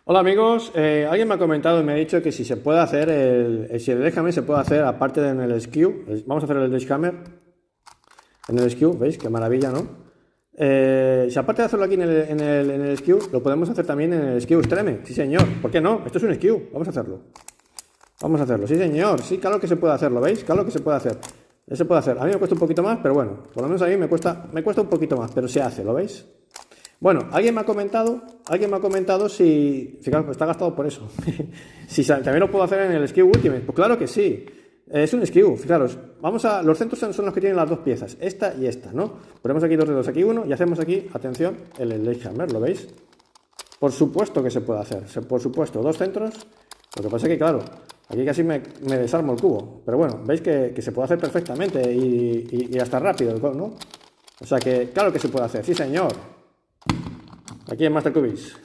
Hola amigos, alguien me ha comentado y me ha dicho que si se puede hacer si el Sledgehammer se puede hacer aparte de en el Skew. Vamos a hacer el Sledgehammer en el Skew, ¿veis? Qué maravilla, ¿no? Si aparte de hacerlo aquí en el Skew, lo podemos hacer también en el Skew Extreme. Sí señor, ¿por qué no? Esto es un Skew, vamos a hacerlo. Vamos a hacerlo, sí señor, sí, claro que se puede hacerlo, ¿veis? Claro que se puede hacer. Se puede hacer, a mí me cuesta un poquito más, pero bueno, por lo menos a mí me cuesta un poquito más, pero se hace, ¿lo veis? Bueno, alguien me ha comentado si, fijaros, pues está gastado por eso. Si también lo puedo hacer en el Skew Ultimate, pues claro que sí. Es un Skew, fijaros, los centros son los que tienen las dos piezas, esta y esta, ¿no? Ponemos aquí dos dedos, aquí uno, y hacemos aquí, atención, el Sledgehammer, ¿lo veis? Por supuesto que se puede hacer, por supuesto, dos centros. Lo que pasa es que, claro, aquí casi me desarmo el cubo, pero bueno, veis que se puede hacer perfectamente y hasta rápido, ¿no? O sea que, claro que se puede hacer, sí señor. Aquí en Master Cubis.